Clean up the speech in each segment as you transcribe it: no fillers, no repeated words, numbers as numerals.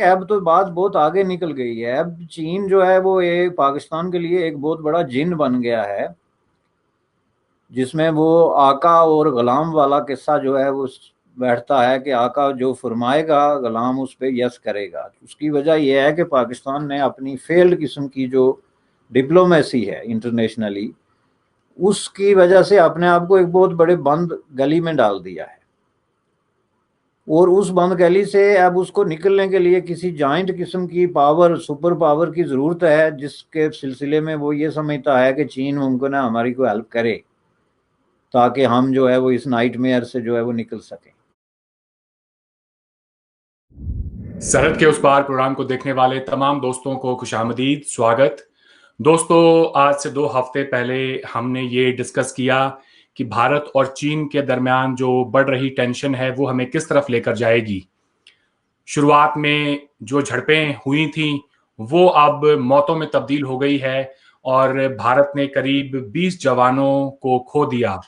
अब तो बात बहुत आगे निकल गई है। अब चीन जो है वो ये पाकिस्तान के लिए एक बहुत बड़ा जिन बन गया है, जिसमें वो आका और गुलाम वाला किस्सा जो है वो बैठता है कि आका जो फरमाएगा गुलाम उस पर यस करेगा। उसकी वजह यह है कि पाकिस्तान ने अपनी फेल्ड किस्म की जो डिप्लोमेसी है इंटरनेशनली, उसकी वजह से अपने आप को एक बहुत बड़े बंद गली में डाल दिया है। और उस बंद गली से अब उसको निकलने के लिए किसी जाइंट किस्म की पावर, सुपर पावर की जरूरत है, जिसके सिलसिले में वो ये समझता है कि चीन मुमकिन है हमारी को हेल्प करे, ताकि हम जो है वो इस नाइटमेयर से जो है वो निकल सकें। सरहद के उस पार प्रोग्राम को देखने वाले तमाम दोस्तों को खुशामदीद, स्वागत। दोस्तों, आज से 2 हफ्ते पहले हमने ये डिस्कस किया कि भारत और चीन के दरमियान जो बढ़ रही टेंशन है वो हमें किस तरफ लेकर जाएगी। शुरुआत में जो झड़पें हुई थी वो अब मौतों में तब्दील हो गई है और भारत ने करीब 20 जवानों को खो दिया।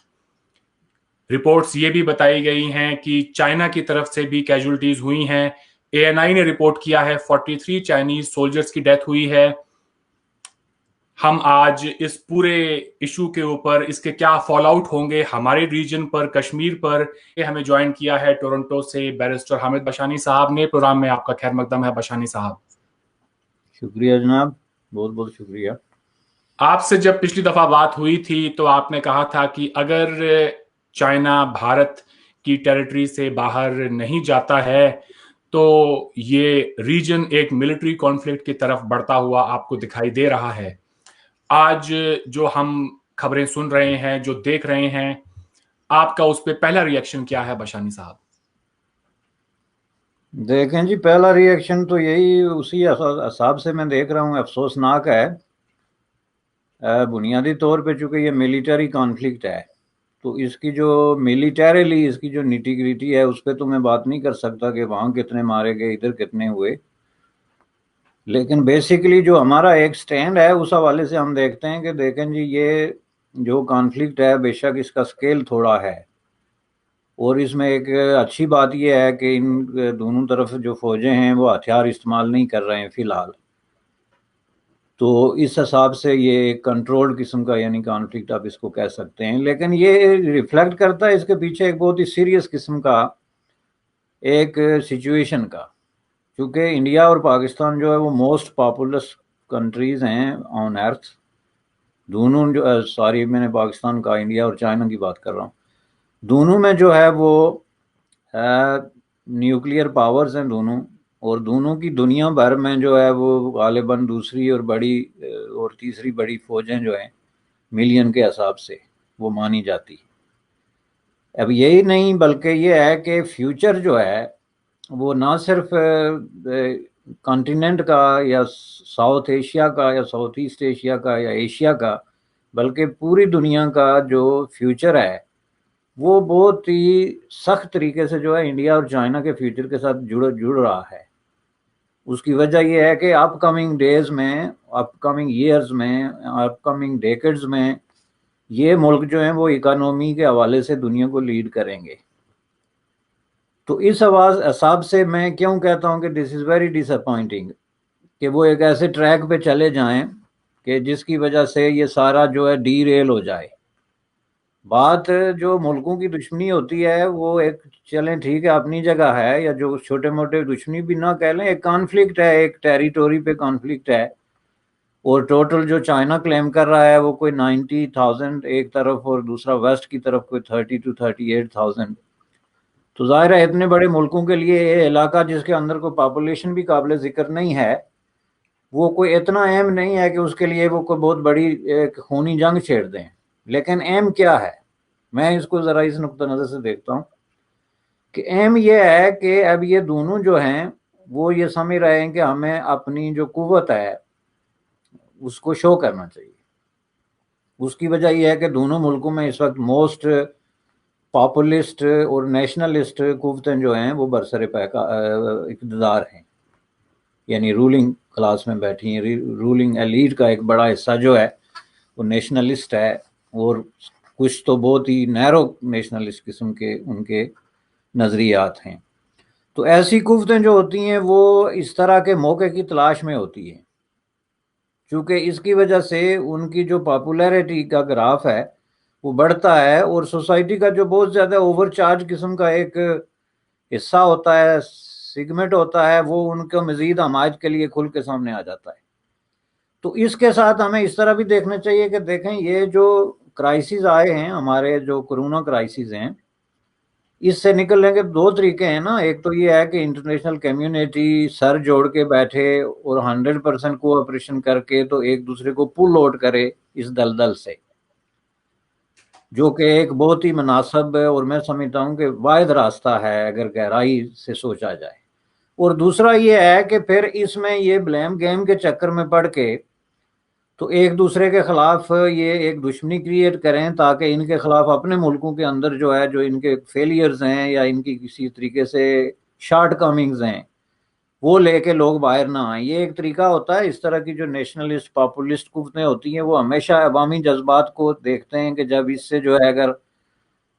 रिपोर्ट्स ये भी बताई गई हैं कि चाइना की तरफ से भी कैजुअलिटीज हुई हैं। एएनआई ने रिपोर्ट किया है 43 चाइनीज सोल्जर्स की डेथ हुई है। हम आज इस पूरे इशू के ऊपर, इसके क्या फॉल आउट होंगे हमारे रीजन पर, कश्मीर पर, ये हमें ज्वाइन किया है टोरंटो से बैरिस्टर हामिद बशानी साहब ने। प्रोग्राम में आपका खैर मकदम है बशानी साहब। शुक्रिया जनाब, बहुत बहुत शुक्रिया। आपसे जब पिछली दफा बात हुई थी तो आपने कहा था कि अगर चाइना भारत की टेरिटरी से बाहर नहीं जाता है तो ये रीजन एक मिलिट्री कॉन्फ्लिक्ट की तरफ बढ़ता हुआ आपको दिखाई दे रहा है। आज जो हम खबरें सुन रहे हैं, जो देख रहे हैं, आपका उस पर पहला रिएक्शन क्या है बशानी साहब? देखें जी, पहला रिएक्शन तो यही उसी हिसाब से मैं देख रहा हूँ, अफसोसनाक है। बुनियादी तौर पे चूंकि ये मिलिट्री कॉन्फ्लिक्ट है, तो इसकी जो मिलिटरीली इसकी जो निटी-ग्रिटी है उस पर तो मैं बात नहीं कर सकता कि वहाँ कितने मारे गए, इधर कितने हुए। लेकिन बेसिकली जो हमारा एक स्टैंड है उस हवाले से हम देखते हैं कि देखें जी, ये जो कॉन्फ्लिक्ट है बेशक इसका स्केल थोड़ा है, और इसमें एक अच्छी बात यह है कि इन दोनों तरफ जो फौजें हैं वो हथियार इस्तेमाल नहीं कर रहे हैं फ़िलहाल। तो इस हिसाब से ये कंट्रोल्ड किस्म का यानी कॉन्फ्लिक्ट आप इसको कह सकते हैं। लेकिन ये रिफ्लेक्ट करता है इसके पीछे एक बहुत ही सीरियस किस्म का एक सिचुएशन का, क्योंकि इंडिया और पाकिस्तान जो है वो मोस्ट पॉपुलस कंट्रीज़ हैं ऑन अर्थ। दोनों जो सॉरी, मैंने पाकिस्तान का, इंडिया और चाइना की बात कर रहा हूँ। दोनों में जो है वो न्यूक्लियर पावर्स हैं दोनों, और दोनों की दुनिया भर में जो है वो गालिबन दूसरी और बड़ी और तीसरी बड़ी फौजें जो हैं मिलियन के हिसाब से वो मानी जाती। अब यही नहीं बल्कि ये है कि फ्यूचर जो है वो ना सिर्फ कॉन्टिनेंट का या साउथ एशिया का या साउथ ईस्ट एशिया का या एशिया का, बल्कि पूरी दुनिया का जो फ्यूचर है वो बहुत ही सख्त तरीके से जो है इंडिया और चाइना के फ्यूचर के साथ जुड़ रहा है। उसकी वजह यह है कि अपकमिंग डेज में, अपकमिंग ईयर्स में, अपकमिंग डेकेड्स में ये मुल्क जो हैं वो इकोनॉमी के हवाले से दुनिया को लीड करेंगे। तो इस हिसाब से मैं क्यों कहता हूँ कि दिस इज़ वेरी डिसअपॉइंटिंग कि वो एक ऐसे ट्रैक पे चले जाएं कि जिसकी वजह से ये सारा जो है डीरेल हो जाए। बात जो मुल्कों की दुश्मनी होती है वो एक, चलें ठीक है, अपनी जगह है, या जो छोटे मोटे दुश्मनी भी ना कह लें, एक कॉन्फ्लिक्ट है, एक टेरिटोरी पे कॉन्फ्लिक्ट है। और टोटल जो चाइना क्लेम कर रहा है वो कोई 90,000 एक तरफ और दूसरा वेस्ट की तरफ कोई 30 to 38,000। तो जाहिर है इतने बड़े मुल्कों के लिए ये इलाका, जिसके अंदर कोई पॉपुलेशन भी काबिल जिक्र नहीं है, वो कोई इतना अहम नहीं है कि उसके लिए वो कोई बहुत बड़ी एक खूनी जंग छेड़ दें। लेकिन अहम क्या है, मैं इसको ज़रा इस नुक्ता नज़र से देखता हूँ कि अहम यह है कि अब ये दोनों जो हैं वो ये समझ रहे हैं कि हमें अपनी जो कुव्वत है उसको शो करना चाहिए। उसकी वजह यह है कि दोनों मुल्कों में इस वक्त मोस्ट पॉपुलिस्ट और नेशनलिस्ट कुव्वतें जो हैं वो बरसरे इक़्तिदार हैं, यानी रूलिंग क्लास में बैठी हैं। रूलिंग एलीट का एक बड़ा हिस्सा जो है वो नेशनलिस्ट है, और कुछ तो बहुत ही नैरो नेशनलिस्ट किस्म के उनके नज़रियात हैं। तो ऐसी कुव्वतें जो होती हैं वो इस तरह के मौके की तलाश में होती हैं, क्योंकि इसकी वजह से उनकी जो पॉपुलैरिटी का ग्राफ है वो बढ़ता है, और सोसाइटी का जो बहुत ज़्यादा ओवरचार्ज किस्म का एक हिस्सा होता है, सिगमेंट होता है, वो उनको मजीद हमायत के लिए खुल के सामने आ जाता है। तो इसके साथ हमें इस तरह भी देखना चाहिए कि देखें ये जो क्राइसिस आए हैं, हमारे जो कोरोना क्राइसिस हैं, इससे निकलने के दो तरीके हैं ना। एक तो ये है कि इंटरनेशनल कम्युनिटी सर जोड़ के बैठे और 100% कोऑपरेशन करके तो एक दूसरे को पुल आउट करे इस दलदल से, जो कि एक बहुत ही मुनासिब और मैं समझता हूँ कि वाहिद रास्ता है अगर गहराई से सोचा जाए। और दूसरा ये है कि फिर इसमें ये ब्लेम गेम के चक्कर में पड़ के तो एक दूसरे के खिलाफ ये एक दुश्मनी क्रिएट करें, ताकि इनके खिलाफ अपने मुल्कों के अंदर जो है, जो इनके फेलियर्स हैं या इनकी किसी तरीके से शॉर्ट कमिंग्स हैं, वो लेके लोग बाहर ना आए। ये एक तरीका होता है। इस तरह की जो नेशनलिस्ट पॉपुलिस्ट कुव्वतें होती हैं वो हमेशा अवामी जज्बात को देखते हैं कि जब इससे जो है, अगर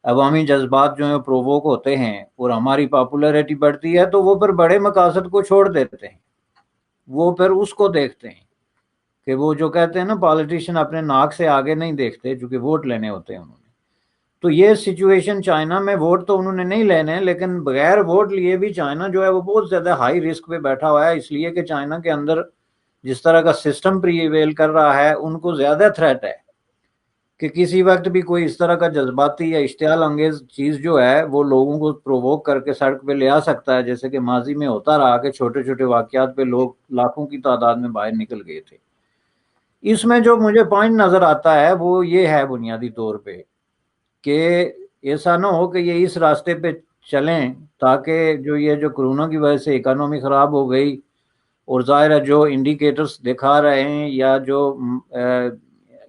अवामी जज्बात जो है प्रोवोक होते हैं और हमारी पॉपुलैरिटी बढ़ती है, तो वो फिर बड़े मकासद को छोड़ देते हैं, वो फिर उसको देखते हैं कि वो जो कहते हैं ना, पॉलिटिशियन अपने नाक से आगे नहीं देखते, क्योंकि वोट लेने होते हैं उन्होंने। तो ये सिचुएशन चाइना में, वोट तो उन्होंने नहीं लेने, लेकिन बगैर वोट लिए भी चाइना जो है वो बहुत ज्यादा हाई रिस्क पे बैठा हुआ है, इसलिए कि चाइना के अंदर जिस तरह का सिस्टम प्रीवेल कर रहा है, उनको ज्यादा थ्रेट है कि किसी वक्त भी कोई इस तरह का जज्बाती या इश्तियाल अंगेज चीज जो है वो लोगों को प्रोवोक करके सड़क पे ले आ सकता है, जैसे कि माजी में होता रहा कि छोटे छोटे वाकयात पे लोग लाखों की तादाद में बाहर निकल गए थे। इसमें जो मुझे पॉइंट नजर आता है वो ये है बुनियादी तौर पे कि ऐसा ना हो कि ये इस रास्ते पे चलें, ताकि जो ये जो कोरोना की वजह से इकोनॉमी खराब हो गई, और जाहिर है जो इंडिकेटर्स दिखा रहे हैं या जो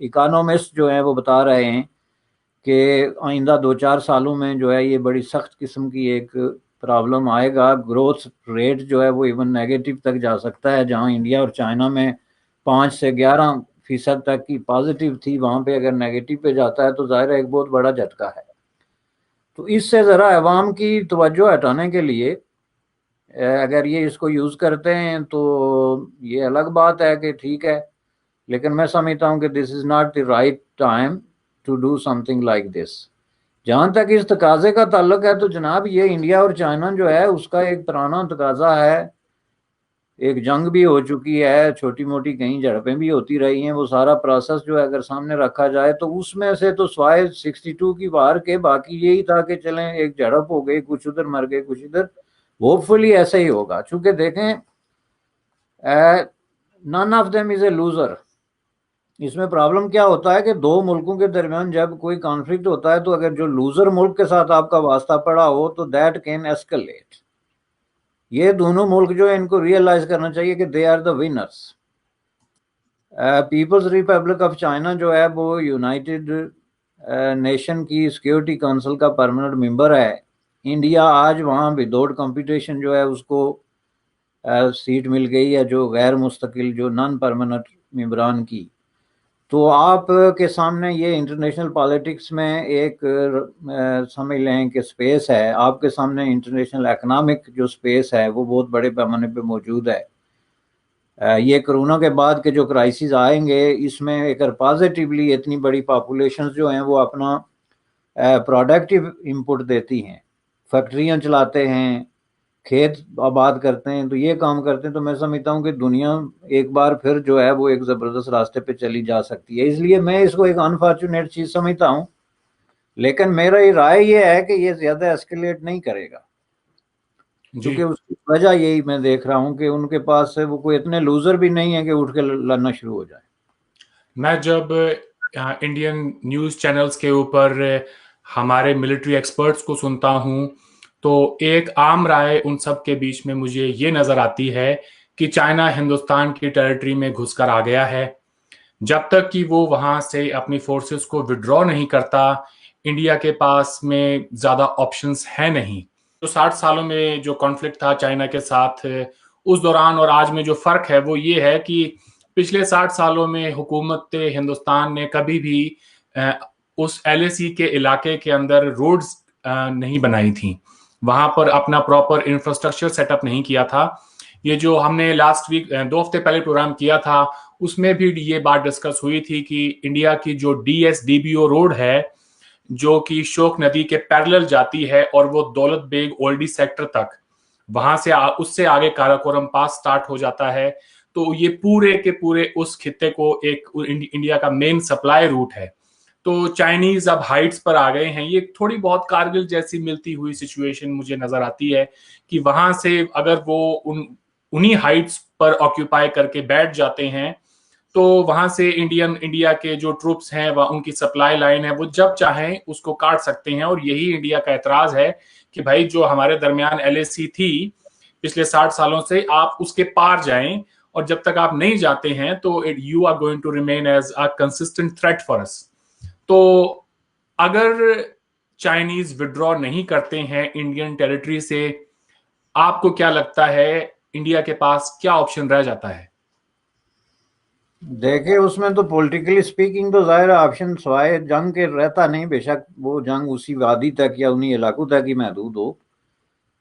इकोनॉमिस्ट जो हैं वो बता रहे हैं कि आइंदा 2-4 सालों में जो है ये बड़ी सख्त किस्म की एक प्रॉब्लम आएगा। ग्रोथ रेट जो है वो इवन नेगेटिव तक जा सकता है। जहां इंडिया और चाइना में 5 से 11% तक की पॉजिटिव थी, वहां पे अगर नेगेटिव पे जाता है तो जाहिर है एक बहुत बड़ा झटका है। तो इससे ज़रा अवाम की तवज्जो हटाने के लिए अगर ये इसको यूज़ करते हैं तो ये अलग बात है कि ठीक है, लेकिन मैं समझता हूँ कि this is not the right time to do something like this. जहाँ तक इस तकाजे का ताल्लुक है तो जनाब ये इंडिया और चाइना जो है उसका एक पुराना तकाजा है। एक जंग भी हो चुकी है, छोटी मोटी कहीं झड़पें भी होती रही हैं, वो सारा प्रोसेस जो है अगर सामने रखा जाए तो उसमें से तो स्वाय 62 की वार के बाकी यही था कि चलें एक झड़प हो गई, कुछ उधर मर गए कुछ इधर। होपफुली ऐसा ही होगा, चूंकि देखें none of them is a loser. इसमें प्रॉब्लम क्या होता है कि दो मुल्कों के दरमियान जब कोई कॉन्फ्लिक्ट होता है तो अगर जो लूजर मुल्क के साथ आपका वास्ता पड़ा हो तो दैट कैन एस्केलेट। ये दोनों मुल्क जो है इनको रियलाइज करना चाहिए कि they are the winners. Peoples republic of China जो है वो यूनाइटेड नेशन की सिक्योरिटी काउंसिल का परमानेंट मेंबर है। इंडिया आज वहाँ विदाउट कंपटीशन जो है उसको सीट मिल गई है, जो गैर मुस्तकिल जो नॉन परमानेंट मेंबरान की। तो आप के सामने ये इंटरनेशनल पॉलिटिक्स में एक समझ लें कि स्पेस है, आपके सामने इंटरनेशनल इकोनॉमिक जो स्पेस है वो बहुत बड़े पैमाने पे मौजूद है। ये कोरोना के बाद के जो क्राइसिस आएंगे इसमें एक पॉजिटिवली इतनी बड़ी पॉपुलेशन जो हैं वो अपना प्रोडक्टिव इनपुट देती हैं, फैक्ट्रियां चलाते हैं, खेत आबाद करते हैं, तो ये काम करते हैं। तो मैं समझता हूँ कि दुनिया एक बार फिर जो है वो एक ज़बरदस्त रास्ते पे चली जा सकती है। इसलिए मैं इसको एक अनफॉर्चुनेट चीज़ समझता हूँ, लेकिन मेरा ये राय ये है कि ये ज़्यादा एस्केलेट नहीं करेगा, जी। क्योंकि उसकी वजह यही मैं देख रहा हूँ कि उनके पास से वो कोई इतने लूजर भी नहीं है कि उठ के लड़ना शुरू हो जाए। मैं जब इंडियन न्यूज़ चैनल्स के ऊपर हमारे मिलिट्री एक्सपर्ट्स को सुनता हूं तो एक आम राय उन सब के बीच में मुझे ये नज़र आती है कि चाइना हिंदुस्तान की टेरिटरी में घुसकर आ गया है। जब तक कि वो वहां से अपनी फोर्सेस को विड्रॉ नहीं करता, इंडिया के पास में ज़्यादा ऑप्शंस है नहीं। तो 60 सालों में जो कॉन्फ्लिक्ट था चाइना के साथ, उस दौरान और आज में जो फ़र्क है वो ये है कि पिछले 60 सालों में हुकूमत हिंदुस्तान ने कभी भी उस LAC के इलाके के अंदर रोड्स नहीं बनाई थी। वहां पर अपना प्रॉपर इंफ्रास्ट्रक्चर सेटअप नहीं किया था। ये जो हमने लास्ट वीक 2 हफ्ते पहले प्रोग्राम किया था उसमें भी ये बात डिस्कस हुई थी कि इंडिया की जो DSDBO रोड है जो कि शोक नदी के पैरेलल जाती है और वो दौलत बेग ओल्डी सेक्टर तक, वहां से उससे आगे काराकोरम पास स्टार्ट हो जाता है। तो ये पूरे के पूरे उस खित्ते को एक इंडिया का मेन सप्लाई रूट है। तो चाइनीज अब हाइट्स पर आ गए हैं। ये थोड़ी बहुत कारगिल जैसी मिलती हुई सिचुएशन मुझे नजर आती है कि वहां से अगर वो उन्हीं हाइट्स पर ऑक्यूपाई करके बैठ जाते हैं तो वहां से इंडिया के जो ट्रूप्स हैं वह उनकी सप्लाई लाइन है वो जब चाहें उसको काट सकते हैं। और यही इंडिया का एतराज है कि भाई जो हमारे दरमियान LAC थी पिछले 60 सालों से आप उसके पार जाएं, और जब तक आप नहीं जाते हैं तो you are going to remain as a consistent threat for us. तो अगर चाइनीज विड्रॉ नहीं करते हैं इंडियन टेरिटरी से, आपको क्या लगता है इंडिया के पास क्या ऑप्शन रह जाता है? देखिए, उसमें तो पॉलिटिकली स्पीकिंग तो जाहिर ऑप्शन सवाए जंग के रहता नहीं। बेशक वो जंग उसी वादी तक या उन्हीं इलाकों तक ही महदूद हो,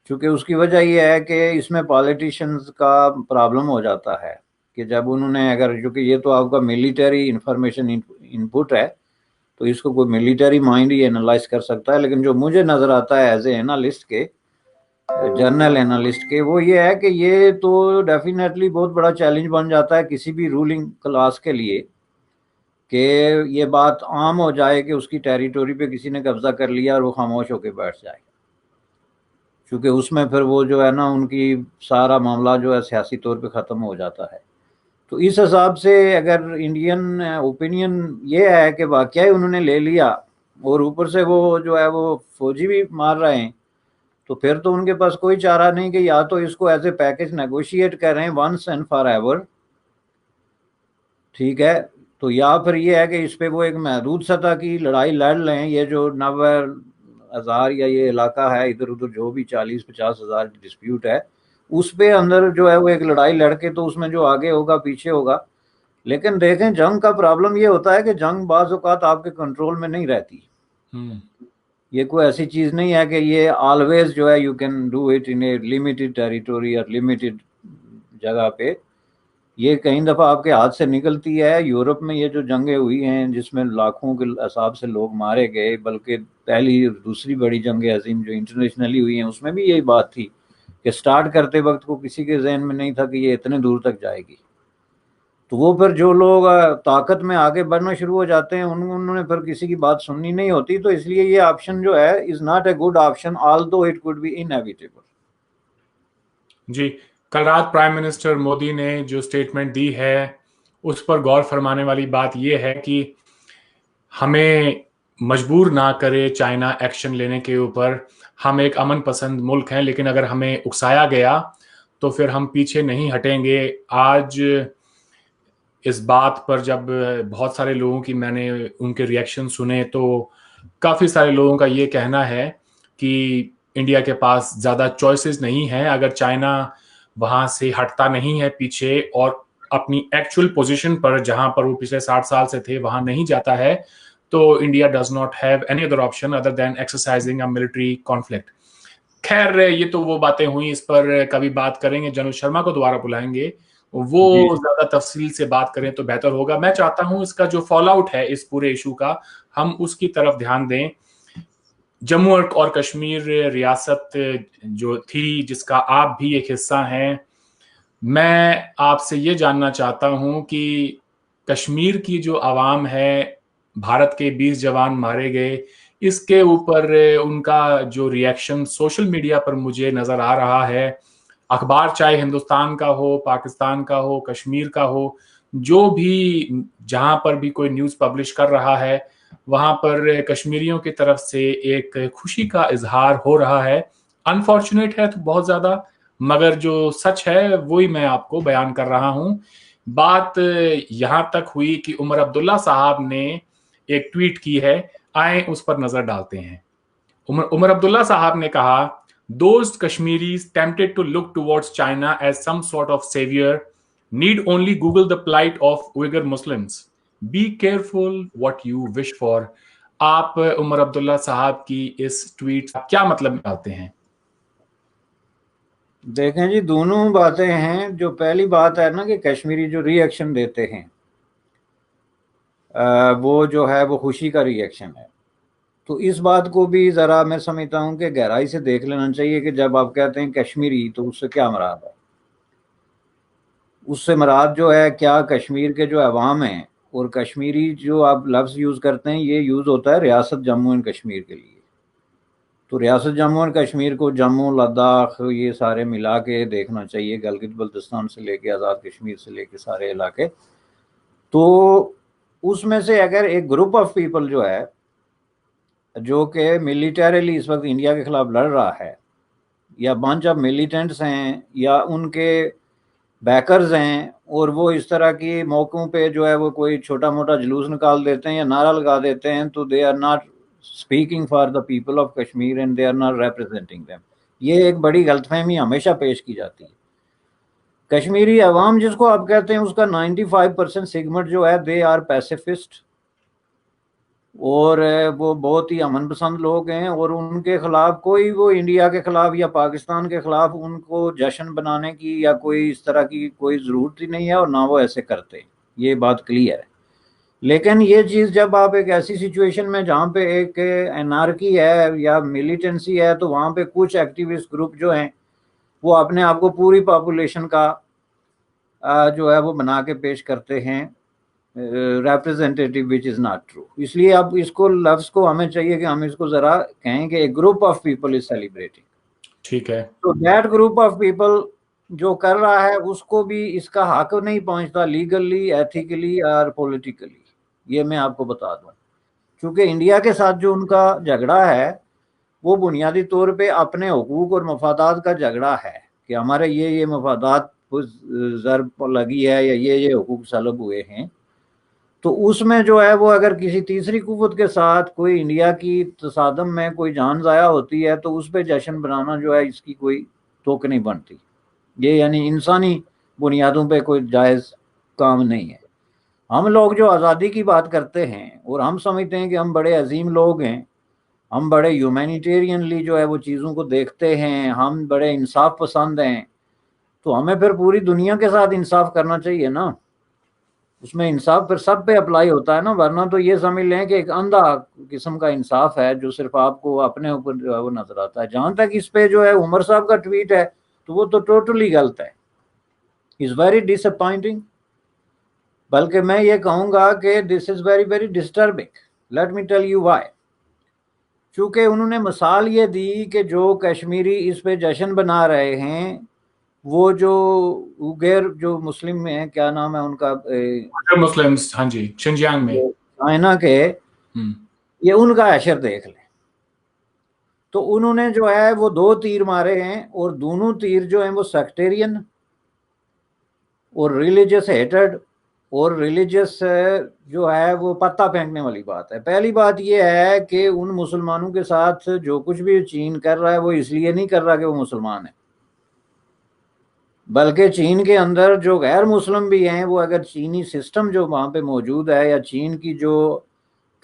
क्योंकि उसकी वजह यह है कि इसमें पॉलिटिशियंस का प्रॉब्लम हो जाता है कि जब उन्होंने अगर, क्योंकि ये तो आपका मिलिटरी इंफॉर्मेशन इनपुट है, तो इसको कोई मिलिटरी माइंड ही एनालाइज कर सकता है। लेकिन जो मुझे नज़र आता है एज ए एनालिस्ट के, जर्नल एनालिस्ट के, वो ये है कि ये तो डेफिनेटली बहुत बड़ा चैलेंज बन जाता है किसी भी रूलिंग क्लास के लिए कि ये बात आम हो जाए कि उसकी टेरिटोरी पे किसी ने कब्जा कर लिया और वो खामोश होकर बैठ जाए, क्योंकि उसमें फिर वो जो है ना उनकी सारा मामला जो है सियासी तौर पे ख़त्म हो जाता है। तो इस हिसाब से अगर इंडियन ओपिनियन ये है कि वाकई उन्होंने ले लिया और ऊपर से वो जो है वो फौजी भी मार रहे हैं, तो फिर तो उनके पास कोई चारा नहीं कि या तो इसको एज ए पैकेज नेगोशिएट कर रहे हैं वंस एंड फॉर एवर, ठीक है, तो या फिर ये है कि इस पे वो एक महदूद सतह की लड़ाई लड़ लें। ये जो 90,000 या ये इलाका है इधर उधर जो भी 40-50 हज़ार डिस्प्यूट है, उस पे अंदर जो है वो एक लड़ाई लड़के तो उसमें जो आगे होगा पीछे होगा। लेकिन देखें, जंग का प्रॉब्लम ये होता है कि जंग बाज़ औक़ात आपके कंट्रोल में नहीं रहती। ये कोई ऐसी चीज़ नहीं है कि ये ऑलवेज जो है you can do it in A limited territory और लिमिटेड जगह पे। ये कई दफ़ा आपके हाथ से निकलती है। यूरोप में ये जो जंगें हुई हैं जिसमें लाखों के हिसाब से लोग मारे गए, बल्कि पहली दूसरी बड़ी जंग अजीम जो इंटरनेशनली हुई हैं उसमें भी यही बात थी कि स्टार्ट करते वक्त को किसी के जहन में नहीं था कि ये इतने दूर तक जाएगी। तो वो फिर जो लोग ताकत में आगे बढ़ना शुरू हो जाते हैं उन्होंने फिर किसी की बात सुननी नहीं होती। तो इसलिए ये ऑप्शन जो है is not a good option, although it could be inevitable. जी, कल रात प्राइम मिनिस्टर मोदी ने जो स्टेटमेंट दी है उस पर गौर फरमाने वाली बात यह है कि हमें मजबूर ना करे चाइना एक्शन लेने के ऊपर। हम एक अमन पसंद मुल्क हैं, लेकिन अगर हमें उकसाया गया तो फिर हम पीछे नहीं हटेंगे। आज इस बात पर जब बहुत सारे लोगों की मैंने उनके रिएक्शन सुने तो काफ़ी सारे लोगों का ये कहना है कि इंडिया के पास ज़्यादा चॉइसेस नहीं है। अगर चाइना वहाँ से हटता नहीं है पीछे और अपनी एक्चुअल पोजीशन पर जहाँ पर वो पिछले 60 साल से थे वहाँ नहीं जाता है, तो India does not have any other option other than exercising a military conflict. खैर, ये तो वो बातें हुई, इस पर कभी बात करेंगे। जनरल शर्मा को दोबारा बुलाएंगे, जी वो ज्यादा तफसील से बात करें तो बेहतर होगा। मैं चाहता हूं इसका जो फॉल आउट है इस पूरे इशू का, हम उसकी तरफ ध्यान दें। जम्मू और कश्मीर रियासत जो थी जिसका आप भी एक हिस्सा हैं, मैं आपसे ये जानना चाहता हूं कि कश्मीर की जो आवाम है, भारत के 20 जवान मारे गए, इसके ऊपर उनका जो रिएक्शन सोशल मीडिया पर मुझे नजर आ रहा है, अखबार चाहे हिंदुस्तान का हो, पाकिस्तान का हो, कश्मीर का हो, जो भी जहां पर भी कोई न्यूज़ पब्लिश कर रहा है वहां पर कश्मीरियों की तरफ से एक खुशी का इजहार हो रहा है। अनफॉर्चुनेट है तो बहुत ज्यादा, मगर जो सच है वही मैं आपको बयान कर रहा हूं। बात यहां तक हुई कि उमर अब्दुल्ला साहब ने एक ट्वीट की है, आए उस पर नजर डालते हैं। उमर अब्दुल्ला साहब ने कहा, those Kashmiris tempted to look towards China as some sort of savior need only Google the plight of Uyghur Muslims. Be careful what you wish for. आप उमर अब्दुल्ला साहब की इस ट्वीट क्या मतलब निकालते हैं? देखें जी, दोनों बातें हैं। जो पहली बात है ना कि कश्मीरी जो रिएक्शन देते हैं, वो जो है वो खुशी का रिएक्शन है। तो इस बात को भी ज़रा मैं समझता हूँ कि गहराई से देख लेना चाहिए कि जब आप कहते हैं कश्मीरी तो उससे क्या मुराद है। उससे मुराद जो है क्या कश्मीर के जो अवाम हैं, और कश्मीरी जो आप लफ्ज़ यूज़ करते हैं ये यूज़ होता है रियासत जम्मू एंड कश्मीर के लिए। तो रियासत जम्मू एंड कश्मीर को जम्मू, लद्दाख ये सारे मिला के देखना चाहिए, गलगित बल्तिस्तान से लेके आज़ाद कश्मीर से लेके सारे इलाके। तो उसमें से अगर एक ग्रुप ऑफ पीपल जो है, जो कि मिलिटरीली इस वक्त इंडिया के खिलाफ लड़ रहा है, या बंच ऑफ मिलिटेंट्स हैं या उनके बैकर्स हैं, और वो इस तरह की मौक़ों पे जो है वो कोई छोटा मोटा जुलूस निकाल देते हैं या नारा लगा देते हैं, तो they are not speaking for the people of Kashmir and they are not representing them. ये एक बड़ी गलतफहमी हमेशा पेश की जाती है। कश्मीरी अवाम जिसको आप कहते हैं उसका 95% सेगमेंट जो है दे आर पैसिफिस्ट, और वो बहुत ही अमन पसंद लोग हैं, और उनके खिलाफ कोई, वो इंडिया के खिलाफ या पाकिस्तान के खिलाफ उनको जश्न बनाने की या कोई इस तरह की कोई ज़रूरत ही नहीं है, और ना वो ऐसे करते। ये बात क्लियर है। लेकिन ये चीज़ जब आप एक ऐसी सिचुएशन में जहाँ पे एक एनार्की है या मिलिटेंसी है, तो वहाँ पे कुछ एक्टिविस्ट ग्रुप जो हैं वो अपने आप को पूरी पॉपुलेशन का जो है वो बना के पेश करते हैं representative, which is not true. इसलिए अब इसको लफ्ज़ को हमें चाहिए कि हम इसको ज़रा कहें कि एक group of people is celebrating. ठीक है। तो दैट ग्रुप ऑफ पीपल जो कर रहा है उसको भी इसका हक नहीं पहुंचता लीगली, एथिकली और पॉलिटिकली। ये मैं आपको बता दूं, क्योंकि इंडिया के साथ जो उनका झगड़ा है वो बुनियादी तौर पे अपने हुकूक और मफादात का झगड़ा है, कि हमारे ये मफादात ज़र्ब लगी है या ये हुकूक सलब हुए हैं। तो उसमें जो है वो अगर किसी तीसरी कुव्वत के साथ कोई इंडिया की तसादम में कोई जान ज़ाया होती है, तो उस पर जश्न बनाना जो है इसकी कोई तोक नहीं बनती। ये यानी इंसानी बुनियादों पे कोई जायज़ काम नहीं है। हम लोग जो आज़ादी की बात करते हैं और हम समझते हैं कि हम बड़े अजीम लोग हैं, हम बड़े ह्यूमैनिटेरियनली जो है वो चीज़ों को देखते हैं, हम बड़े इंसाफ पसंद हैं, तो हमें फिर पूरी दुनिया के साथ इंसाफ करना चाहिए ना। उसमें इंसाफ फिर सब पे अप्लाई होता है ना, वरना तो ये समझ लें कि एक अंधा किस्म का इंसाफ है जो सिर्फ आपको अपने ऊपर जो है वो नजर आता है। जहां तक इस पे जो है उमर साहब का ट्वीट है, तो वो तो टोटली गलत है, इज वेरी डिसअपॉइंटिंग। बल्कि मैं ये कहूंगा कि this is very very disturbing. Let me tell you why. चूंकि उन्होंने मिसाल ये दी कि जो कश्मीरी इस पे जश्न बना रहे हैं, वो जो उगैर जो मुस्लिम में है, क्या नाम है उनका, मुस्लिम्स, हाँ जी, शिनजियांग में। चाइना के, ये उनका अशर देख लें। तो उन्होंने जो है वो दो तीर मारे हैं, और दोनों तीर जो हैं वो सेक्टेरियन और रिलीजियस हेटेड और रिलीजियस जो है वो पत्ता फेंकने वाली बात है। पहली बात ये है कि उन मुसलमानों के साथ जो कुछ भी चीन कर रहा है वो इसलिए नहीं कर रहा कि वो मुसलमान है, बल्कि चीन के अंदर जो गैर मुस्लिम भी हैं, वो अगर चीनी सिस्टम जो वहाँ पे मौजूद है या चीन की जो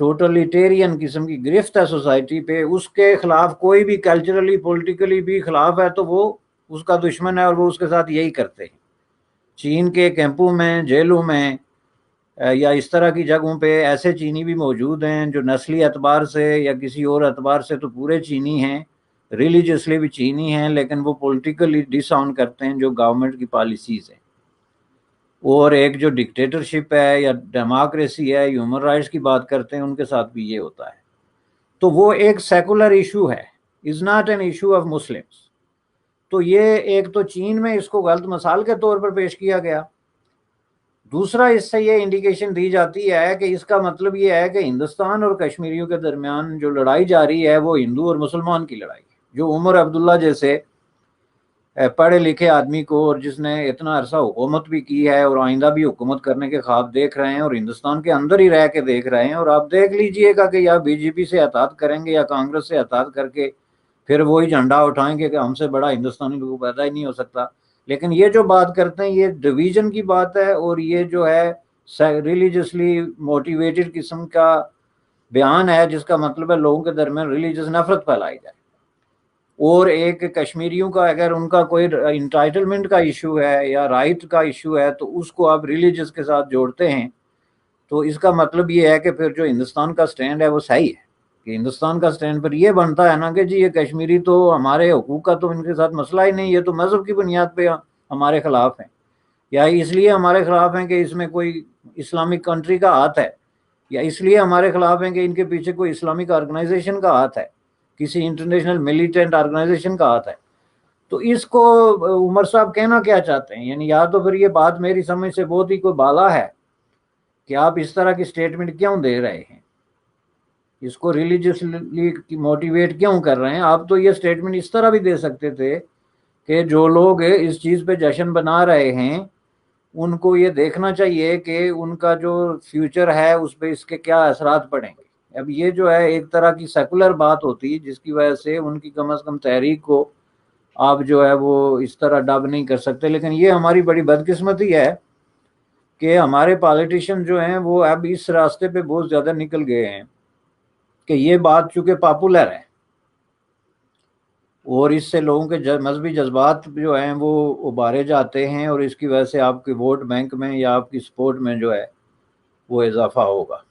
टोटलिटेरियन किस्म की गिरफ्त है सोसाइटी पे, उसके खिलाफ कोई भी कल्चरली पॉलिटिकली भी खिलाफ है तो वो उसका दुश्मन है, और वो उसके साथ यही करते हैं। चीन के कैंपों में, जेलों में या इस तरह की जगहों पे ऐसे चीनी भी मौजूद हैं जो नस्ली एतबार से या किसी और एतबार से तो पूरे चीनी हैं, रिलीजियसली भी चीनी हैं, लेकिन वो पॉलिटिकली डिसऑन करते हैं जो गवर्नमेंट की पॉलिसीज़ हैं। और एक जो डिक्टेटरशिप है या डेमोक्रेसी है, ह्यूमन राइट्स की बात करते हैं, उनके साथ भी ये होता है। तो वो एक सेकुलर इशू है, is not an issue of Muslims. तो ये एक तो चीन में इसको गलत मिसाल के तौर पर पेश किया गया। दूसरा, इससे ये इंडिकेशन दी जाती है कि इसका मतलब ये है कि हिंदुस्तान और कश्मीरियों के दरमियान जो लड़ाई जारी है वो हिंदू और मुसलमान की लड़ाई है। जो उमर अब्दुल्ला जैसे पढ़े लिखे आदमी को, और जिसने इतना अरसा हुकूमत भी की है और आइंदा भी हुकूमत करने के ख्वाब देख रहे हैं और हिंदुस्तान के अंदर ही रह के देख रहे हैं, और आप देख लीजिएगा कि या बीजेपी से अतात करेंगे या कांग्रेस से अतात करके फिर वही झंडा उठाएंगे कि हमसे बड़ा हिंदुस्तानी लोग पैदा ही नहीं हो सकता। लेकिन ये जो बात करते हैं ये डिवीजन की बात है, और ये जो है रिलीजियसली मोटिवेटेड किस्म का बयान है, जिसका मतलब है लोगों के दरमियान रिलीजियस नफरत फैलाई जाए। और एक कश्मीरियों का अगर उनका कोई इंटाइटलमेंट का इशू है या राइट का इशू है तो उसको आप रिलीजियस के साथ जोड़ते हैं, तो इसका मतलब ये है कि फिर जो हिंदुस्तान का स्टैंड है वो सही है। कि हिंदुस्तान का स्टैंड पर ये बनता है ना कि जी ये कश्मीरी तो हमारे हकूक का तो इनके साथ मसला ही नहीं, ये तो मजहब की बुनियाद पे हमारे खिलाफ है, या इसलिए हमारे खिलाफ हैं कि इसमें कोई इस्लामिक कंट्री का हाथ है, या इसलिए हमारे खिलाफ हैं कि इनके पीछे कोई इस्लामिक ऑर्गेनाइजेशन का हाथ है, किसी इंटरनेशनल मिलिटेंट ऑर्गेनाइजेशन का हाथ है। तो इसको उमर साहब कहना क्या चाहते हैं? यानी या तो फिर ये बात मेरी समझ से बहुत ही कोई बाला है कि आप इस तरह की स्टेटमेंट क्यों दे रहे हैं, इसको रिलीजियसली मोटिवेट क्यों कर रहे हैं। आप तो ये स्टेटमेंट इस तरह भी दे सकते थे कि जो लोग इस चीज़ पे जश्न बना रहे हैं उनको ये देखना चाहिए कि उनका जो फ्यूचर है उस पर इसके क्या असरात पड़ेंगे। अब ये जो है एक तरह की सेकुलर बात होती है जिसकी वजह से उनकी कम अज़ कम तहरीक को आप जो है वो इस तरह डब नहीं कर सकते। लेकिन ये हमारी बड़ी बदकिस्मती है कि हमारे पॉलिटिशियन जो हैं वो अब इस रास्ते पे बहुत ज़्यादा निकल गए हैं कि ये बात चूँकि पॉपुलर है और इससे लोगों के मजहबी जज्बात जो हैं वो उबारे जाते हैं और इसकी वजह से आपके वोट बैंक में या आपकी सपोर्ट में जो है वो इजाफा होगा।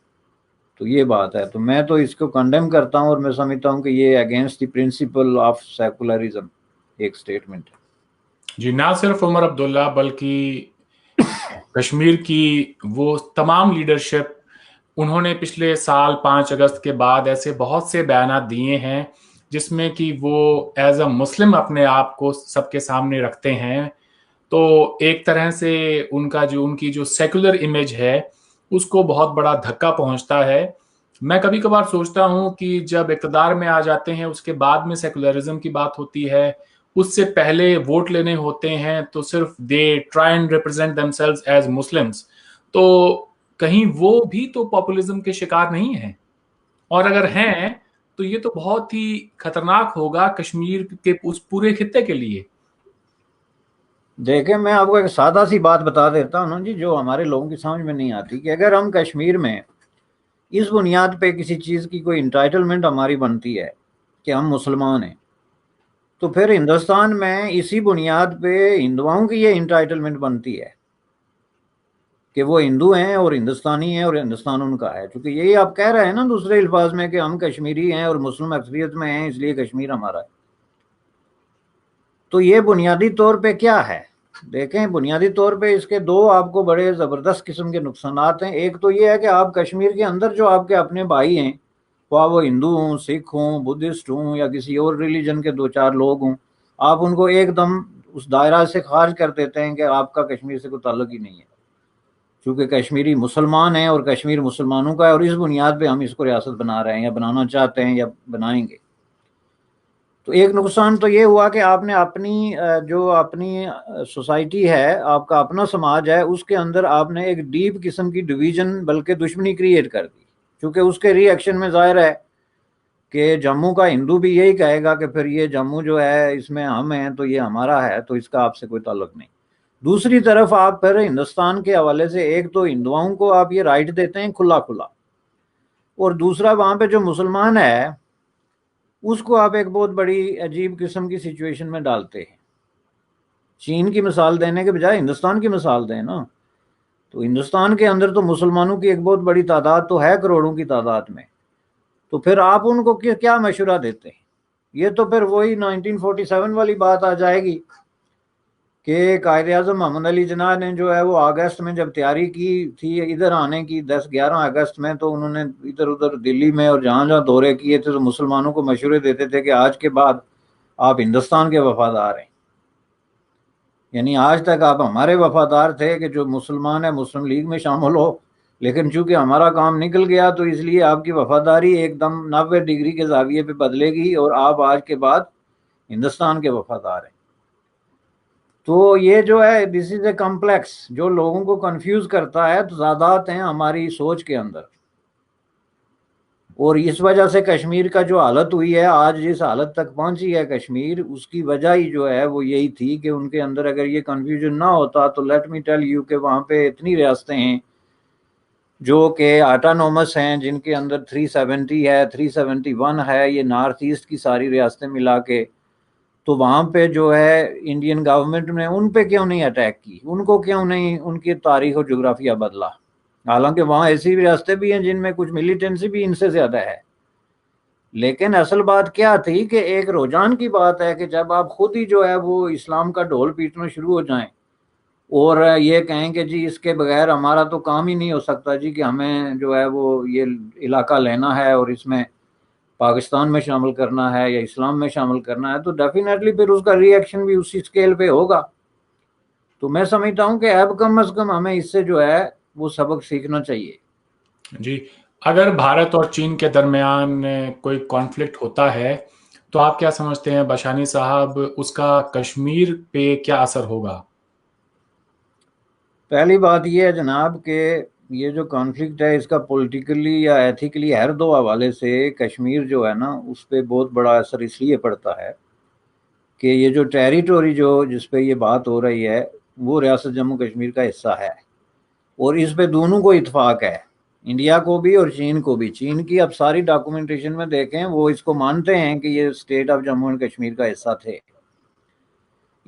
तो ये बात है, तो मैं तो इसको कंडेम करता हूँ और मैं समझता हूँ कि ये against the principle of secularism एक स्टेटमेंट है। जी, ना सिर्फ उमर अब्दुल्ला बल्कि कश्मीर की वो तमाम लीडरशिप, उन्होंने पिछले साल 5 अगस्त के बाद ऐसे बहुत से बयान दिए हैं जिसमें कि वो एज अ मुस्लिम अपने आप को सबके सामने रखते हैं। तो एक तरह से उनकी जो सेकुलर इमेज है उसको बहुत बड़ा धक्का पहुंचता है। मैं कभी कभार सोचता हूं कि जब इक़्तिदार में आ जाते हैं उसके बाद में सेकुलरिज्म की बात होती है, उससे पहले वोट लेने होते हैं तो सिर्फ they try and represent themselves as Muslims. तो कहीं वो भी तो पॉपुलिज्म के शिकार नहीं है? और अगर हैं तो ये तो बहुत ही खतरनाक होगा कश्मीर के उस पूरे खित्ते के लिए। देखें, मैं आपको एक सादा सी बात बता देता हूँ ना जी, जो हमारे लोगों की समझ में नहीं आती, कि अगर हम कश्मीर में इस बुनियाद पे किसी चीज़ की कोई इंटाइटलमेंट हमारी बनती है कि हम मुसलमान हैं, तो फिर हिंदुस्तान में इसी बुनियाद पे हिंदुओं की ये इंटाइटलमेंट बनती है कि वो हिंदू हैं और हिंदुस्तानी हैं और हिंदुस्तान उनका है। क्योंकि यही आप कह रहे हैं ना दूसरे अल्फाज में कि हम कश्मीरी हैं और मुस्लिम अक्सरियत में हैं इसलिए कश्मीर हमारा है। तो ये बुनियादी तौर पे क्या है? देखें, बुनियादी तौर पे इसके दो आपको बड़े ज़बरदस्त किस्म के नुकसानात हैं। एक तो ये है कि आप कश्मीर के अंदर जो आपके अपने भाई हैं, वो हिंदू हों, सिख हों, बुद्धिस्ट हों या किसी और रिलीजन के दो चार लोग हों, आप उनको एकदम उस दायरा से खारिज कर देते हैं कि आपका कश्मीर से कोई ताल्लुक ही नहीं है, क्योंकि कश्मीरी मुसलमान हैं और कश्मीर मुसलमानों का है और इस बुनियाद पे हम इसको रियासत बना रहे हैं या बनाना चाहते हैं या बनाएंगे। तो एक नुकसान तो ये हुआ कि आपने अपनी जो अपनी सोसाइटी है, आपका अपना समाज है, उसके अंदर आपने एक डीप किस्म की डिवीजन बल्कि दुश्मनी क्रिएट कर दी। क्योंकि उसके रिएक्शन में जाहिर है कि जम्मू का हिंदू भी यही कहेगा कि फिर ये जम्मू जो है इसमें हम हैं तो ये हमारा है, तो इसका आपसे कोई ताल्लुक नहीं। दूसरी तरफ आप फिर हिंदुस्तान के हवाले से एक तो हिंदुओं को आप ये राइट देते हैं खुला खुला, और दूसरा वहां पे जो मुसलमान है उसको आप एक बहुत बड़ी अजीब किस्म की सिचुएशन में डालते हैं। चीन की मिसाल देने के बजाय हिंदुस्तान की मिसाल दें ना। तो हिंदुस्तान के अंदर तो मुसलमानों की एक बहुत बड़ी तादाद तो है, करोड़ों की तादाद में, तो फिर आप उनको क्या मशवरा देते हैं? ये तो फिर वही 1947 वाली बात आ जाएगी कि कायदे आज़म मोहम्मद अली जिन्ना ने जो है वो अगस्त में जब तैयारी की थी इधर आने की 10-11 अगस्त में, तो उन्होंने इधर उधर दिल्ली में और जहाँ जहाँ दौरे किए थे तो मुसलमानों को मशवरे देते थे कि आज के बाद आप हिंदुस्तान के वफादार हैं। यानी आज तक आप हमारे वफादार थे कि जो मुसलमान है मुस्लिम लीग में शामिल हो, लेकिन चूंकि हमारा काम निकल गया तो इसलिए आपकी वफादारी एकदम 90 डिग्री के जाविये पे बदलेगी और आप आज के बाद हिंदुस्तान के वफादार हैं। तो ये जो है दिस इज ए कॉम्प्लेक्स जो लोगों को कंफ्यूज करता है, तो ज़्यादात हैं हमारी सोच के अंदर, और इस वजह से कश्मीर का जो हालत हुई है आज जिस हालत तक पहुंची है कश्मीर, उसकी वजह ही जो है वो यही थी कि उनके अंदर अगर ये कंफ्यूजन ना होता तो लेट मी टेल यू कि वहाँ पे इतनी रियासतें हैं जो कि ऑटोनोमस हैं, जिनके अंदर 370 है, 371 है, ये नॉर्थ ईस्ट की सारी रियासतें मिला के, तो वहाँ पे जो है इंडियन गवर्नमेंट ने उन पे क्यों नहीं अटैक की, उनको क्यों नहीं उनकी तारीख और जोग्राफिया बदला। हालांकि वहाँ ऐसी भी रास्ते भी हैं जिनमें कुछ मिलिटेंसी भी इनसे ज़्यादा है। लेकिन असल बात क्या थी कि एक रुझान की बात है कि जब आप खुद ही जो है वो इस्लाम का ढोल पीटना शुरू हो जाएं और ये कहें कि जी इसके बगैर हमारा तो काम ही नहीं हो सकता जी, कि हमें जो है वो ये इलाका लेना है और इसमें पाकिस्तान में शामिल करना है या इस्लाम में शामिल करना है, तो डेफिनेटली फिर उसका रिएक्शन भी उसी स्केल पे होगा। तो मैं समझता हूँ कि अब कम अज कम हमें इससे जो है वो सबक सीखना चाहिए। जी, अगर भारत और चीन के दरमियान कोई कॉन्फ्लिक्ट होता है तो आप क्या समझते हैं बशानी साहब, उसका कश्मीर पे क्या असर होगा? पहली बात यह है जनाब कि ये जो कॉन्फ्लिक्ट है इसका पॉलिटिकली या एथिकली हर दो हवाले से कश्मीर जो है ना उस पर बहुत बड़ा असर इसलिए पड़ता है कि ये जो टेरिटोरी जो जिस पे ये बात हो रही है वो रियासत जम्मू कश्मीर का हिस्सा है, और इस पे दोनों को इत्फाक है, इंडिया को भी और चीन को भी। चीन की अब सारी डॉक्यूमेंटेशन में देखें वो इसको मानते हैं कि ये state of Jammu and Kashmir का हिस्सा थे।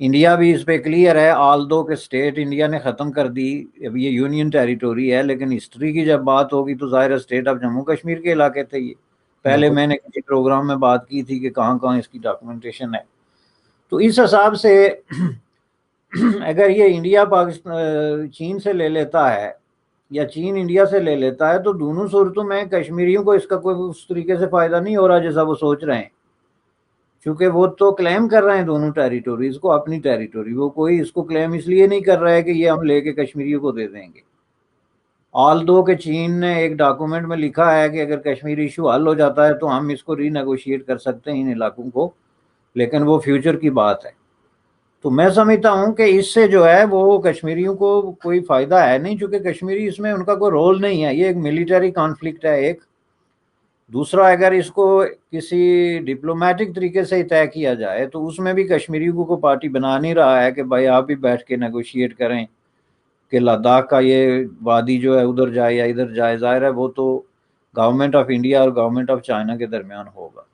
इंडिया भी इस पे क्लियर है, ऑल दो के स्टेट इंडिया ने ख़त्म कर दी, अब ये यूनियन टेरिटोरी है, लेकिन हिस्ट्री की जब बात होगी तो ज़ाहिर स्टेट ऑफ जम्मू कश्मीर के इलाके थे ये। पहले बिल्कुल। मैंने किसी प्रोग्राम में बात की थी कि कहाँ कहाँ इसकी डॉक्यूमेंटेशन है। तो इस हिसाब से अगर ये इंडिया पाकिस्तान चीन से ले लेता है या चीन इंडिया से ले लेता है तो दोनों सूरतों में कश्मीरियों को इसका कोई उस तरीके से फ़ायदा नहीं हो रहा जैसा वो सोच रहे हैं, क्योंकि वो तो क्लेम कर रहे हैं दोनों टेरिटोरीज को अपनी टेरिटोरी, वो कोई इसको क्लेम इसलिए नहीं कर रहा है कि ये हम लेके कश्मीरियों को दे देंगे। ऑल दो के चीन ने एक डॉक्यूमेंट में लिखा है कि अगर कश्मीर इशू हल हो जाता है तो हम इसको रीनेगोशिएट कर सकते हैं इन इलाकों को, लेकिन वो फ्यूचर की बात है। तो मैं समझता हूँ कि इससे जो है वो कश्मीरियों को कोई फायदा है नहीं, चूंकि कश्मीरी इसमें उनका कोई रोल नहीं है, ये एक मिलिट्री कॉन्फ्लिक्ट है एक। दूसरा, अगर इसको किसी डिप्लोमेटिक तरीके से तय किया जाए तो उसमें भी कश्मीरियों को पार्टी बना नहीं रहा है कि भाई आप भी बैठ के नेगोशिएट करें कि लद्दाख का ये वादी जो है उधर जाए या इधर जाए। जाहिर है वो तो गवर्नमेंट ऑफ इंडिया और गवर्नमेंट ऑफ चाइना के दरमियान होगा।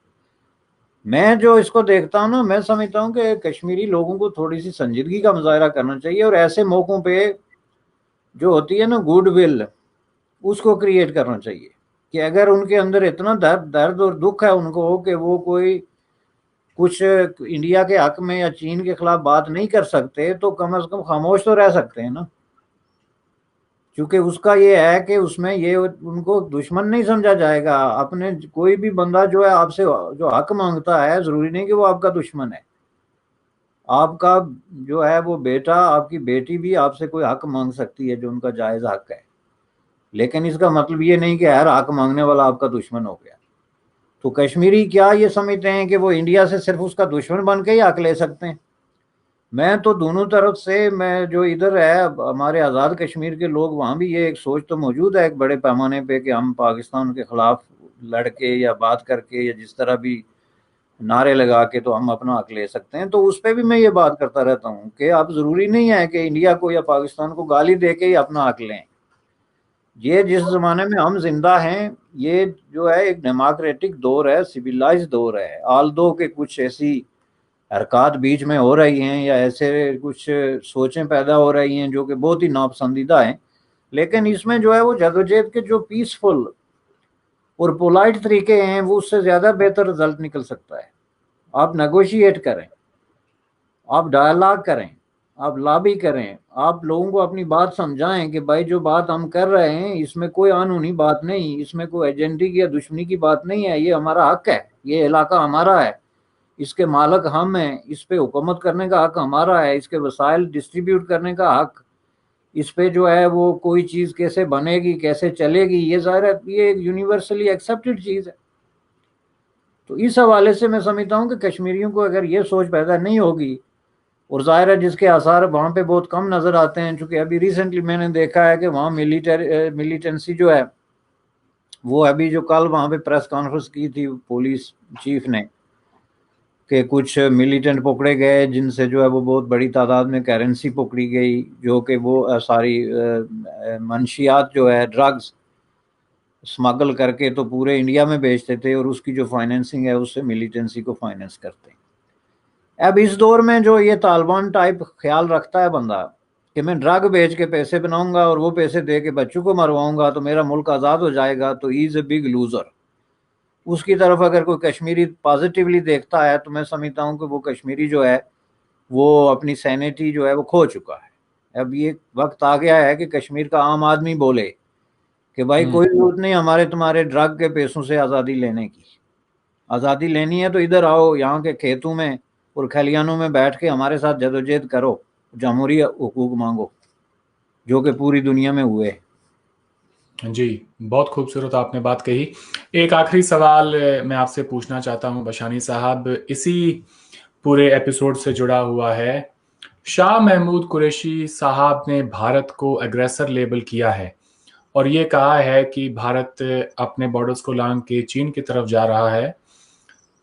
मैं जो इसको देखता हूँ ना, मैं समझता हूँ कि कश्मीरी लोगों को थोड़ी सी संजीदगी का मुजाहरा करना चाहिए और ऐसे मौकों पे जो होती है ना गुडविल, उसको क्रिएट करना चाहिए कि अगर उनके अंदर इतना दर्द और दुख है उनको कि वो कोई कुछ इंडिया के हक में या चीन के खिलाफ बात नहीं कर सकते तो कम से कम खामोश तो रह सकते हैं ना। क्योंकि उसका ये है कि उसमें ये उनको दुश्मन नहीं समझा जाएगा। अपने कोई भी बंदा जो है आपसे जो हक मांगता है जरूरी नहीं कि वो आपका दुश्मन है। आपका जो है वो बेटा, आपकी बेटी भी आपसे कोई हक मांग सकती है जो उनका जायज हक है, लेकिन इसका मतलब ये नहीं कि हर हक मांगने वाला आपका दुश्मन हो गया। तो कश्मीरी क्या ये समझते हैं कि वो इंडिया से सिर्फ उसका दुश्मन बन के ही हक ले सकते हैं? मैं तो दोनों तरफ से, मैं जो इधर है हमारे आज़ाद कश्मीर के लोग, वहाँ भी ये एक सोच तो मौजूद है एक बड़े पैमाने पे कि हम पाकिस्तान के खिलाफ लड़के या बात करके या जिस तरह भी नारे लगा के तो हम अपना हक ले सकते हैं। तो उस पर भी मैं ये बात करता रहता हूँ कि आप ज़रूरी नहीं है कि इंडिया को या पाकिस्तान को गाली दे के ही अपना हक लें। ये जिस ज़माने में हम जिंदा हैं, ये जो है एक डेमोक्रेटिक दौर है, सिविलाइज दौर है। आल दो के कुछ ऐसी हरकत बीच में हो रही हैं या ऐसे कुछ सोचें पैदा हो रही हैं जो कि बहुत ही नापसंदीदा हैं, लेकिन इसमें जो है वो जदोजहद के जो पीसफुल और पोलाइट तरीके हैं वो उससे ज़्यादा बेहतर रिजल्ट निकल सकता है। आप नेगोशिएट करें, आप डायलॉग करें, आप लॉबी करें, आप लोगों को अपनी बात समझाएं कि भाई जो बात हम कर रहे हैं इसमें कोई कानूनी बात नहीं, इसमें कोई एजेंटी की या दुश्मनी की बात नहीं है, ये हमारा हक है, ये इलाका हमारा है, इसके मालक हम हैं, इस पे हुकूमत करने का हक हमारा है, इसके वसाइल डिस्ट्रीब्यूट करने का हक, इस पे जो है वो कोई चीज़ कैसे बनेगी कैसे चलेगी, ये ज़ाहिर है ये एक यूनिवर्सली एक्सेप्टेड चीज़ है। तो इस हवाले से मैं समझता हूँ कि कश्मीरियों को अगर ये सोच पैदा नहीं होगी, और जाहिर है जिसके आसार वहाँ पे बहुत कम नज़र आते हैं, चूँकि अभी रिसेंटली मैंने देखा है कि वहाँ मिलिटेंसी जो है वो अभी जो कल वहाँ पे प्रेस कॉन्फ्रेंस की थी पुलिस चीफ ने कि कुछ मिलिटेंट पकड़े गए जिनसे जो है वो बहुत बड़ी तादाद में करेंसी पकड़ी गई, जो कि वो सारी मंशियात जो है ड्रग्स स्मगल करके तो पूरे इंडिया में बेचते थे और उसकी जो फाइनेंसिंग है उससे मिलिटेंसी को फाइनेंस करते हैं। अब इस दौर में जो ये तालिबान टाइप ख्याल रखता है बंदा कि मैं ड्रग बेच के पैसे बनाऊंगा और वो पैसे दे के बच्चों को मरवाऊंगा तो मेरा मुल्क आज़ाद हो जाएगा, तो he is a big loser. उसकी तरफ अगर कोई कश्मीरी पॉजिटिवली देखता है तो मैं समझता हूँ कि वो कश्मीरी जो है वो अपनी सैनिटी जो है वो खो चुका है। अब ये वक्त आ गया है कि कश्मीर का आम आदमी बोले कि भाई हम्म। कोई जरूरत नहीं हमारे तुम्हारे ड्रग के पैसों से आज़ादी लेने की। आज़ादी लेनी है तो इधर आओ, यहाँ के खेतों में और खलियानों में बैठ के हमारे साथ जदोजहद करो, जमहूरी हुकूक मांगो, जो कि पूरी दुनिया में हुए। जी, बहुत खूबसूरत आपने बात कही। एक आखिरी सवाल मैं आपसे पूछना चाहता हूं बशानी साहब, इसी पूरे एपिसोड से जुड़ा हुआ है। शाह महमूद कुरैशी साहब ने भारत को अग्रेसर लेबल किया है और ये कहा है कि भारत अपने बॉर्डर्स को लांघ के चीन की तरफ जा रहा है।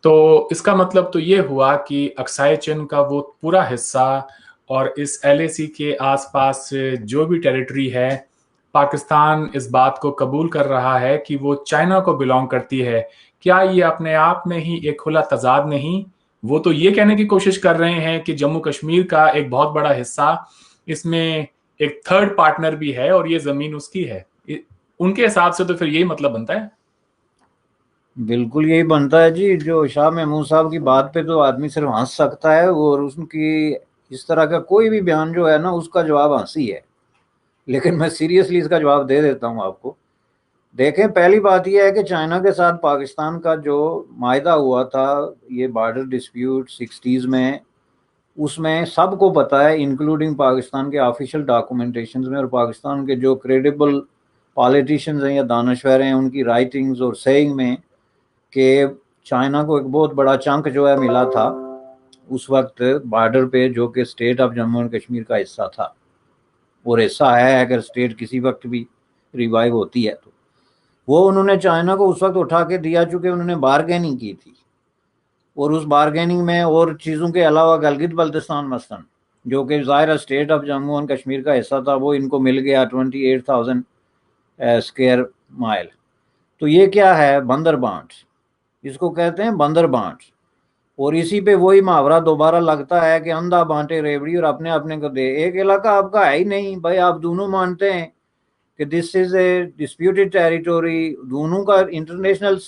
तो इसका मतलब तो ये हुआ कि अक्साई चिन का वो पूरा हिस्सा और इस एलएसी के आसपास जो भी टेरिटरी है, पाकिस्तान इस बात को कबूल कर रहा है कि वो चाइना को बिलोंग करती है। क्या ये अपने आप में ही एक खुला तजाद नहीं? वो तो ये कहने की कोशिश कर रहे हैं कि जम्मू कश्मीर का एक बहुत बड़ा हिस्सा, इसमें एक थर्ड पार्टनर भी है और ये जमीन उसकी है। उनके हिसाब से तो फिर यही मतलब बनता है। बिल्कुल यही बनता है जी। जो शाह महमूद साहब की बात पे तो आदमी सिर्फ हंस सकता है, और उनकी इस तरह का कोई भी बयान जो है ना उसका जवाब हंसी है। लेकिन मैं सीरियसली इसका जवाब दे देता हूँ आपको। देखें, पहली बात यह है कि चाइना के साथ पाकिस्तान का जो मायदा हुआ था, ये बॉर्डर डिस्प्यूट 60s में, उसमें सबको पता है इंक्लूडिंग पाकिस्तान के ऑफिशियल डॉक्यूमेंटेशन में और पाकिस्तान के जो क्रेडिबल पॉलिटिशियंस हैं या दानश्वर हैं उनकी राइटिंग्स और सेइंग में, कि चाइना को एक बहुत बड़ा चंक जो है मिला था उस वक्त बॉर्डर पे, जो कि state of Jammu and Kashmir का हिस्सा था और हिस्सा है अगर स्टेट किसी वक्त भी रिवाइव होती है तो। वो उन्होंने चाइना को उस वक्त उठा के दिया चूंकि उन्होंने बारगेनिंग की थी, और उस बारगेनिंग में और चीज़ों के अलावा गिलगित बल्तिस्तान मसलन, जो कि ज़ाहिर state of Jammu and Kashmir का हिस्सा था, वो इनको मिल गया 28,000 स्क्वायर माइल। तो ये क्या है? बंदर बांट, इसको कहते हैं बंदर बांट। और इसी पे वही मुहावरा दोबारा लगता है कि अंधा बांटे रेवड़ी और अपने अपने को दे। एक इलाका आपका है ही नहीं भाई, आप दोनों मानते हैं कि this is a disputed territory, दोनों का इंटरनेशनल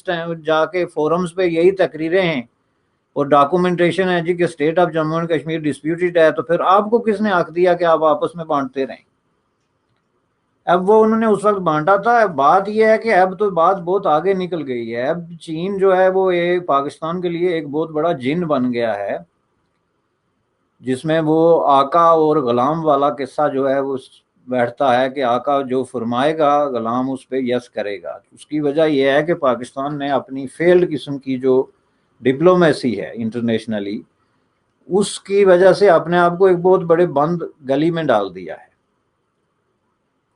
जाके फोरम्स पे यही तकरीरें हैं और डॉक्यूमेंटेशन है जी कि state of Jammu and Kashmir disputed है, तो फिर आपको किसने हक दिया कि आप आपस में बांटते रहें? अब वो उन्होंने उस वक्त बांटा था। अब बात यह है कि अब तो बात बहुत आगे निकल गई है। अब चीन जो है वो एक पाकिस्तान के लिए एक बहुत बड़ा जिन बन गया है, जिसमें वो आका और गुलाम वाला किस्सा जो है वो बैठता है कि आका जो फरमाएगा गुलाम उस पर यस करेगा। उसकी वजह यह है कि पाकिस्तान ने अपनी फेल्ड किस्म की जो डिप्लोमेसी है इंटरनेशनली, उसकी वजह से अपने आप को एक बहुत बड़े बंद गली में डाल दिया है,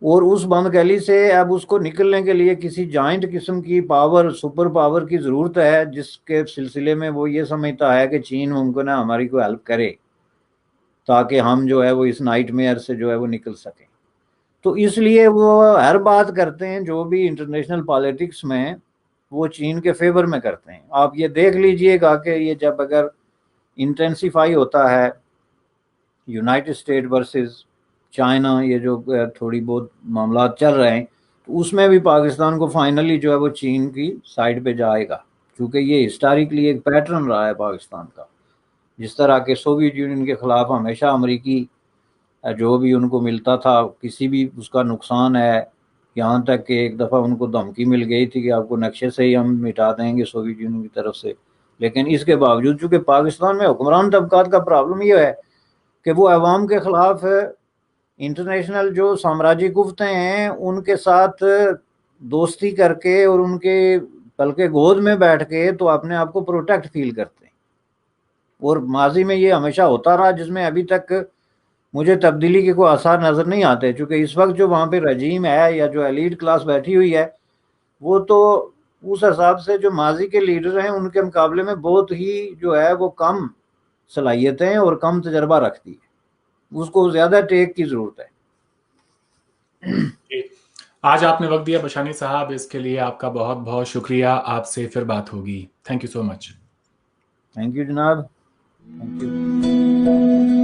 और उस बंद गली से अब उसको निकलने के लिए किसी जॉइंट किस्म की पावर, सुपर पावर की ज़रूरत है, जिसके सिलसिले में वो ये समझता है कि चीन मुमकिन है हमारी कोई हेल्प करे ताकि हम जो है वो इस नाइटमेयर से जो है वो निकल सकें। तो इसलिए वो हर बात करते हैं जो भी इंटरनेशनल पॉलिटिक्स में, वो चीन के फेवर में करते हैं। आप ये देख लीजिएगा कि ये जब अगर इंटेंसिफाई होता है यूनाइटेड स्टेट वर्सेस चाइना, ये जो थोड़ी बहुत मामला चल रहे हैं, तो उसमें भी पाकिस्तान को फाइनली जो है वो चीन की साइड पे जाएगा, क्योंकि ये हिस्टोरिकली एक पैटर्न रहा है पाकिस्तान का। जिस तरह के सोवियत यूनियन के खिलाफ हमेशा अमेरिकी जो भी उनको मिलता था किसी भी उसका नुकसान है, यहाँ तक कि एक दफ़ा उनको धमकी मिल गई थी कि आपको नक्शे से ही हम मिटा देंगे सोवियत यूनियन की तरफ से। लेकिन इसके बावजूद चूंकि पाकिस्तान में हुक्मरान तबकात का प्रॉब्लम ये है कि वो अवाम के खिलाफ इंटरनेशनल जो साम्राज्य कुफ्ते हैं उनके साथ दोस्ती करके और उनके बल्कि गोद में बैठ के तो अपने आप को प्रोटेक्ट फील करते हैं। और माजी में ये हमेशा होता रहा, जिसमें अभी तक मुझे तब्दीली के कोई आसार नज़र नहीं आते, क्योंकि इस वक्त जो वहाँ पे रजीम है या जो एलीट क्लास बैठी हुई है, वो तो उस हिसाब से जो माजी के लीडर हैं उनके मुकाबले में बहुत ही जो है वो कम सलाहियतें और कम तजर्बा रखती है, उसको ज़्यादा टेक की ज़रूरत है। आज आपने वक्त दिया बशानी साहब, इसके लिए आपका बहुत बहुत शुक्रिया। आपसे फिर बात होगी। Thank you so much. Thank you जनाब। Thank you.